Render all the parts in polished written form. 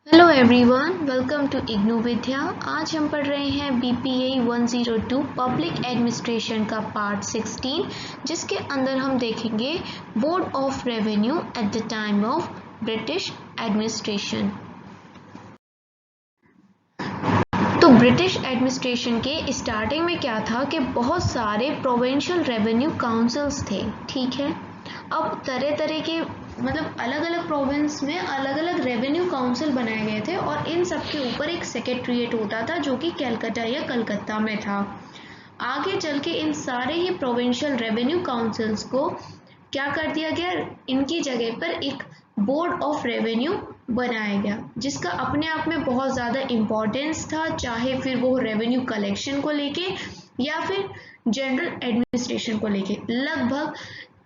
Hello everyone, welcome to IGNOU Vidya. आज हम पढ़ रहे हैं BPA 102 पब्लिक एडमिनिस्ट्रेशन का पार्ट 16, जिसके अंदर हम देखेंगे board of revenue at the time of British administration. तो ब्रिटिश एडमिनिस्ट्रेशन के स्टार्टिंग में क्या था कि बहुत सारे प्रोविंशियल रेवेन्यू काउंसिल्स थे। ठीक है, अब तरह तरह के अलग अलग प्रोविंस में अलग अलग रेवेन्यू काउंसिल बनाए गए थे और इन सब के ऊपर एक सेक्रेटरीट होता था जो कि कलकत्ता या कलकत्ता में था। आगे चल के इन सारे ही प्रोविंशियल रेवेन्यू काउंसिल्स को क्या कर दिया गया, इनकी जगह पर एक बोर्ड ऑफ रेवेन्यू बनाया गया, जिसका अपने आप में बहुत ज़्यादा इम्पोर्टेंस था, चाहे फिर वो रेवेन्यू कलेक्शन को लेके या फिर जनरल एडमिनिस्ट्रेशन को लेके। लगभग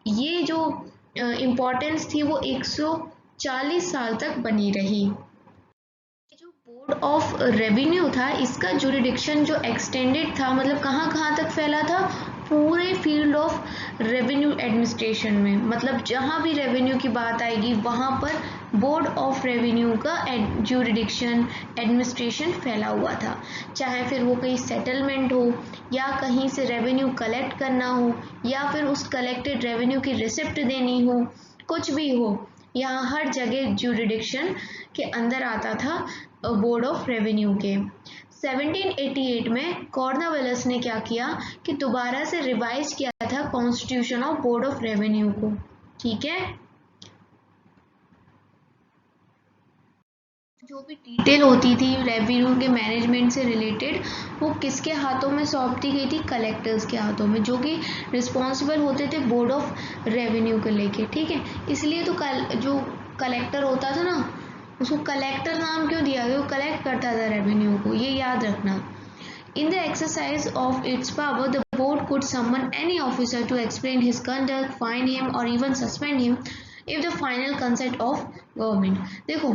ये जो इम्पोर्टेंस थी वो 140 साल तक बनी रही। जो बोर्ड ऑफ रेवेन्यू था, इसका जुरिडिक्शन जो एक्सटेंडेड था, मतलब कहाँ कहाँ तक फैला था, पूरे फील्ड ऑफ रेवेन्यू एडमिनिस्ट्रेशन में। मतलब जहाँ भी रेवेन्यू की बात आएगी वहाँ पर बोर्ड ऑफ रेवेन्यू का जुरिडिक्शन एडमिनिस्ट्रेशन फैला हुआ था। चाहे फिर वो कहीं सेटलमेंट हो या कहीं से रेवेन्यू कलेक्ट करना हो या फिर उस कलेक्टेड रेवेन्यू की रिसिप्ट देनी हो, कुछ भी हो, यहाँ हर जगह जुरिडिक्शन के अंदर आता था बोर्ड ऑफ रेवेन्यू के। 1788 में कॉर्नवालिस ने क्या किया कि दोबारा से रिवाइज किया था constitution of board of revenue को। ठीक है, जो भी डिटेल होती थी रेवेन्यू के मैनेजमेंट से रिलेटेड, वो किसके हाथों में सौंप दी गई थी? कलेक्टर्स के हाथों में, जो कि रिस्पॉन्सिबल होते थे बोर्ड ऑफ रेवेन्यू को लेके। ठीक है, इसलिए तो जो कलेक्टर होता था ना, उसको कलेक्टर नाम क्यों दिया गया? वो कलेक्ट करता था रेवेन्यू को, ये याद रखना। In the exercise of its power, the board could summon any officer to explain his conduct, fine him or even suspend him if the final consent of government। देखो,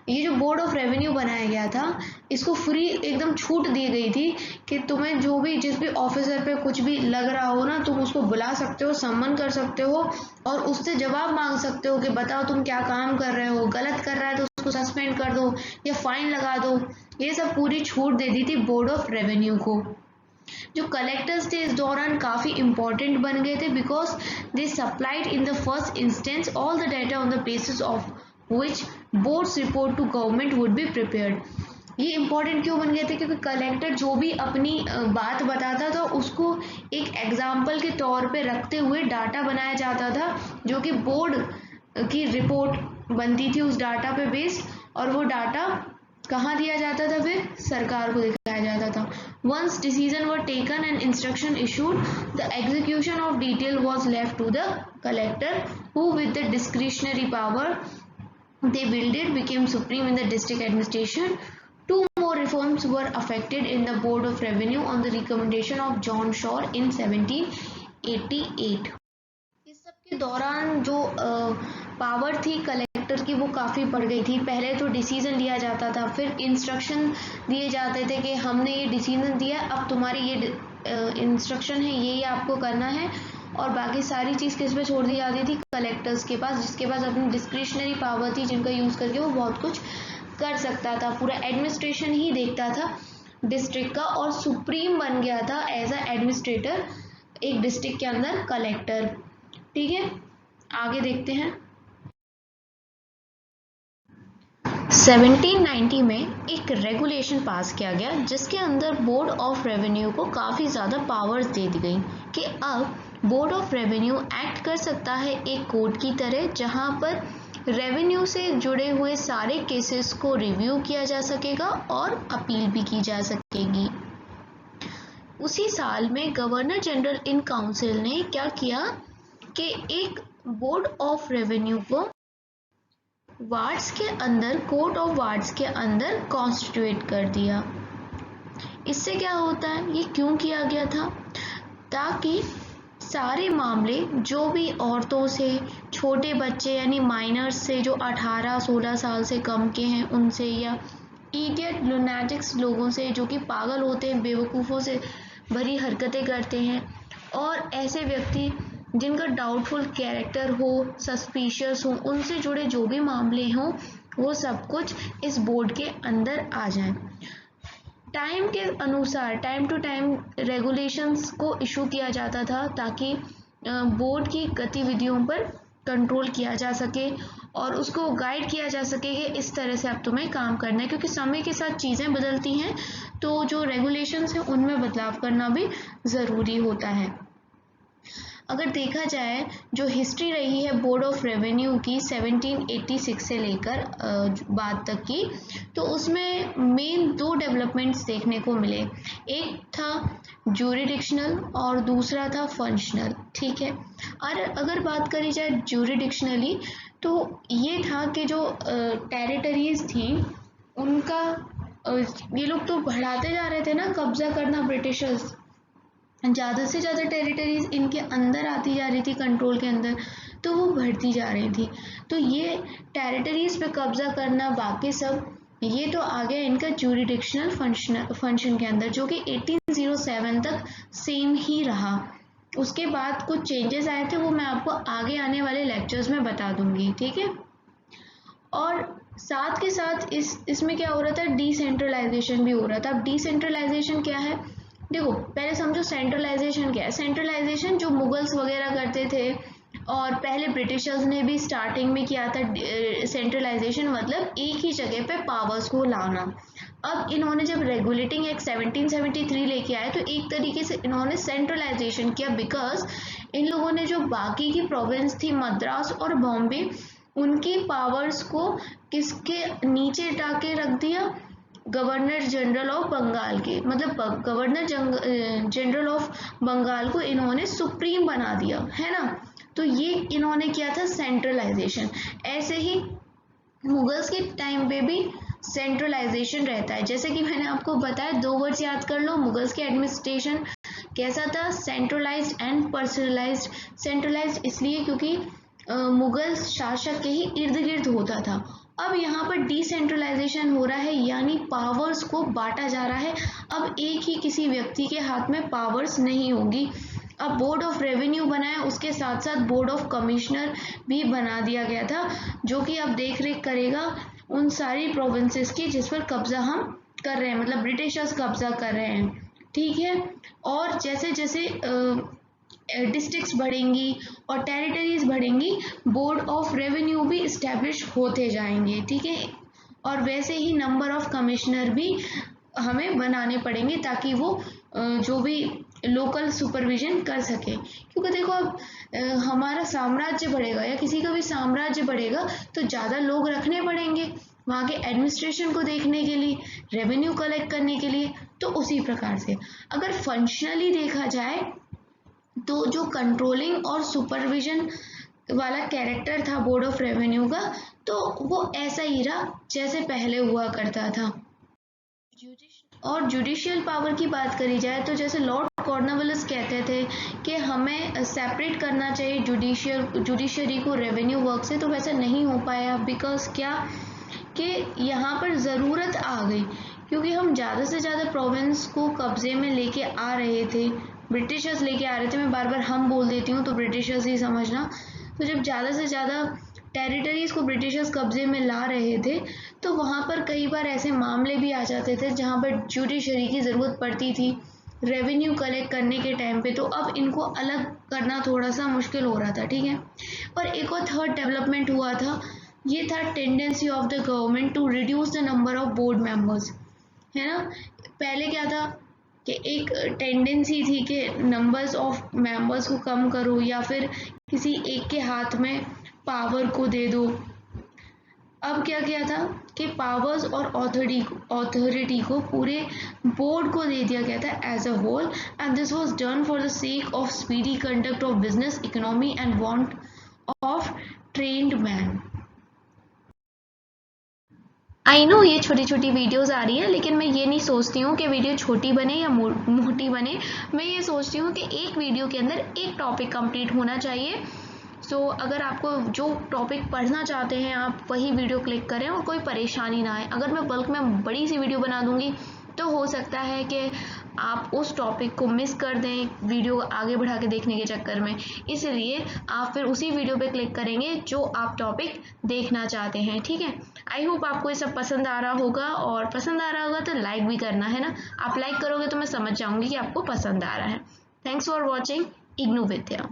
ये जो बोर्ड ऑफ रेवेन्यू बनाया गया था, इसको free एकदम छूट दी गई थी कि तुम्हें जो भी जिस भी ऑफिसर पे कुछ भी लग रहा हो ना, तुम उसको बुला सकते हो, सम्मन कर सकते हो और उससे जवाब मांग सकते हो कि बताओ तुम क्या काम कर रहे हो, गलत कर रहा है तो उसको सस्पेंड कर दो या फाइन लगा दो। ये सब पूरी छूट दे दी थी बोर्ड ऑफ रेवेन्यू को। जो कलेक्टर्स थे इस दौरान काफ़ी इंपॉर्टेंट बन गए थे, because they supplied in the first instance all the data on the basis of which boards report to government would be prepared. ये इंपॉर्टेंट क्यों बन गए थे? क्योंकि कलेक्टर जो भी अपनी बात बताता था उसको एक एग्जाम्पल के तौर पे रखते हुए डाटा बनाया जाता था, जो कि बोर्ड की रिपोर्ट बनती थी उस डाटा पे बेस्ड, और वो डाटा कहाँ दिया जाता था? फिर सरकार को दिखाया जाता था। Once decision were taken and instruction issued, the execution of detail was left to the collector, who with the discretionary power they wielded became supreme in the district administration. Two more reforms were effected in the Board of Revenue on the recommendation of John Shore in 1788। इस सब के दौरान जो power थी collector की वो काफ़ी बढ़ गई थी। पहले तो डिसीजन लिया जाता था, फिर इंस्ट्रक्शन दिए जाते थे कि हमने ये डिसीजन दिया, अब तुम्हारी ये इंस्ट्रक्शन है, ये आपको करना है, और बाकी सारी चीज़ किस पे छोड़ दी जाती थी? कलेक्टर्स के पास, जिसके पास अपनी डिस्क्रिशनरी पावर थी, जिनका यूज़ करके वो बहुत कुछ कर सकता था। पूरा एडमिनिस्ट्रेशन ही देखता था डिस्ट्रिक्ट का, और सुप्रीम बन गया था एज अ एडमिनिस्ट्रेटर एक डिस्ट्रिक्ट के अंदर कलेक्टर। ठीक है, आगे देखते हैं। 1790 में एक रेगुलेशन पास किया गया, जिसके अंदर बोर्ड ऑफ रेवेन्यू को काफ़ी ज़्यादा पावर्स दे दी गई कि अब बोर्ड ऑफ रेवेन्यू एक्ट कर सकता है एक कोर्ट की तरह, जहां पर रेवेन्यू से जुड़े हुए सारे केसेस को रिव्यू किया जा सकेगा और अपील भी की जा सकेगी। उसी साल में गवर्नर जनरल इन काउंसिल ने क्या किया कि एक बोर्ड ऑफ रेवेन्यू को वार्ड्स के अंदर, कोर्ट ऑफ वार्ड्स के अंदर कॉन्स्टिट्यूट कर दिया। इससे क्या होता है, ये क्यों किया गया था? ताकि सारे मामले जो भी औरतों से, छोटे बच्चे यानी माइनर्स से जो 18-16 साल से कम के हैं उनसे, या इडियट लुनेटिक्स लोगों से जो कि पागल होते हैं, बेवकूफ़ों से भरी हरकतें करते हैं, और ऐसे व्यक्ति जिनका डाउटफुल कैरेक्टर हो, सस्पिशियस हो, उनसे जुड़े जो भी मामले हों, वो सब कुछ इस बोर्ड के अंदर आ जाए। टाइम के अनुसार टाइम टू टाइम रेगुलेशंस को इशू किया जाता था ताकि बोर्ड की गतिविधियों पर कंट्रोल किया जा सके और उसको गाइड किया जा सके कि इस तरह से अब तुम्हें काम करना है, क्योंकि समय के साथ चीज़ें बदलती हैं तो जो रेगुलेशंस हैं उनमें बदलाव करना भी ज़रूरी होता है। अगर देखा जाए जो हिस्ट्री रही है बोर्ड ऑफ रेवेन्यू की 1786 से लेकर बाद तक की, तो उसमें मेन 2 डेवलपमेंट्स देखने को मिले। एक था ज्यूरिडिक्शनल और दूसरा था फंक्शनल, ठीक है। और अगर बात करी जाए ज्यूरिडिक्शनली तो ये था कि जो टेरिटरीज थी उनका ये लोग तो बढ़ाते जा रहे थे ना कब्जा करना, ब्रिटिशर्स ज़्यादा से ज़्यादा टेरिटरीज इनके अंदर आती जा रही थी कंट्रोल के अंदर, तो वो बढ़ती जा रही थी। तो ये टेरिटरीज पे कब्जा करना बाकी सब ये तो आ गया इनका ज्यूरिडिक्शनल फंक्शन के अंदर, जो कि 1807 तक सेम ही रहा। उसके बाद कुछ चेंजेस आए थे, वो मैं आपको आगे आने वाले लेक्चर्स में बता दूंगी, ठीक है। और साथ के साथ इसमें क्या हो रहा था, डिसेंट्रलाइजेशन भी हो रहा था। अब डिसेंट्रलाइजेशन क्या है, देखो पहले समझो सेंट्रलाइजेशन क्या है। सेंट्रलाइजेशन जो मुगल्स वगैरह करते थे और पहले ब्रिटिशर्स ने भी स्टार्टिंग में किया था सेंट्रलाइजेशन, मतलब एक ही जगह पे पावर्स को लाना। अब इन्होंने जब रेगुलेटिंग एक्ट 1773 लेके आए तो एक तरीके से इन्होंने सेंट्रलाइजेशन किया, बिकॉज इन लोगों ने जो बाकी की प्रोविंस थी मद्रास और बॉम्बे उनकी पावर्स को किसके नीचे टाके रख दिया, गवर्नर जनरल ऑफ बंगाल के, मतलब गवर्नर जनरल ऑफ बंगाल को इन्होंने सुप्रीम बना दिया, है ना। तो ये इन्होंने किया था सेंट्रलाइजेशन। ऐसे ही मुगल्स के टाइम पे भी सेंट्रलाइजेशन रहता है। जैसे कि मैंने आपको बताया, 2 वर्ड्स याद कर लो, मुगल्स के एडमिनिस्ट्रेशन कैसा था, सेंट्रलाइज्ड एंड पर्सनलाइज्ड। सेंट्रलाइज्ड इसलिए क्योंकि मुगल शासक के ही इर्द गिर्द होता था। अब यहाँ पर डिसेंट्रलाइजेशन हो रहा है, यानी पावर्स को बांटा जा रहा है। अब एक ही किसी व्यक्ति के हाथ में पावर्स नहीं होगी। अब बोर्ड ऑफ रेवेन्यू बनाया, उसके साथ साथ बोर्ड ऑफ कमिश्नर भी बना दिया गया था, जो कि अब देख रेख करेगा उन सारी प्रोविंसेस की जिस पर कब्जा हम कर रहे हैं, मतलब ब्रिटिशर्स कब्जा कर रहे हैं, ठीक है। और जैसे जैसे डिस्ट्रिक्ट्स बढ़ेंगी और टेरिटरीज बढ़ेंगी, बोर्ड ऑफ रेवेन्यू भी इस्टेब्लिश होते जाएंगे, ठीक है। और वैसे ही नंबर ऑफ कमिश्नर भी हमें बनाने पड़ेंगे ताकि वो जो भी लोकल सुपरविजन कर सके। क्योंकि देखो अब हमारा साम्राज्य बढ़ेगा या किसी का भी साम्राज्य बढ़ेगा तो ज़्यादा लोग रखने पड़ेंगे वहाँ के एडमिनिस्ट्रेशन को देखने के लिए, रेवेन्यू कलेक्ट करने के लिए। तो उसी प्रकार से अगर फंक्शनली देखा जाए तो जो कंट्रोलिंग और सुपरविजन वाला कैरेक्टर था बोर्ड ऑफ रेवेन्यू का, तो वो ऐसा ही रहा जैसे पहले हुआ करता था। और जुडिशियल पावर की बात करी जाए तो जैसे लॉर्ड कॉर्नवालिस कहते थे कि हमें सेपरेट करना चाहिए जुडिशरी को रेवेन्यू वर्क से, तो वैसा नहीं हो पाया। बिकॉज क्या कि यहाँ पर ज़रूरत आ गई, क्योंकि हम ज़्यादा से ज़्यादा प्रोविंस को कब्जे में लेके आ रहे थे, ब्रिटिशर्स लेके आ रहे थे। मैं बार बार हम बोल देती हूँ तो ब्रिटिशर्स ही समझना। तो जब ज़्यादा से ज़्यादा टेरिटरीज को ब्रिटिशर्स कब्जे में ला रहे थे तो वहाँ पर कई बार ऐसे मामले भी आ जाते थे जहाँ पर जुडिशरी की ज़रूरत पड़ती थी रेवेन्यू कलेक्ट करने के टाइम पे। तो अब इनको अलग करना थोड़ा सा मुश्किल हो रहा था, ठीक है। और एक और थर्ड डेवलपमेंट हुआ था, ये था tendency of the government to reduce the number of board members, है ना। पहले क्या था कि एक टेंडेंसी थी कि नंबर्स ऑफ मेंबर्स को कम करो या फिर किसी एक के हाथ में पावर को दे दो। अब क्या किया था कि पावर्स और ऑथोरिटी को पूरे बोर्ड को दे दिया गया था as a whole, and this was done for the sake of speedy conduct of business, economy and want of trained man. I know ये छोटी छोटी वीडियोस आ रही है, लेकिन मैं ये नहीं सोचती हूँ कि वीडियो छोटी बने या मोटी बने। मैं ये सोचती हूँ कि एक वीडियो के अंदर एक टॉपिक कंप्लीट होना चाहिए। सो अगर आपको जो टॉपिक पढ़ना चाहते हैं आप वही वीडियो क्लिक करें और कोई परेशानी ना आए। अगर मैं बल्क में बड़ी सी वीडियो बना दूंगी तो हो सकता है कि आप उस टॉपिक को मिस कर दें वीडियो आगे बढ़ा के देखने के चक्कर में, इसलिए आप फिर उसी वीडियो पे क्लिक करेंगे जो आप टॉपिक देखना चाहते हैं। ठीक है, आई होप आपको ये सब पसंद आ रहा होगा, और पसंद आ रहा होगा तो लाइक भी करना है ना, आप लाइक करोगे तो मैं समझ जाऊंगी कि आपको पसंद आ रहा है। Thanks for watching IGNOU Vidya.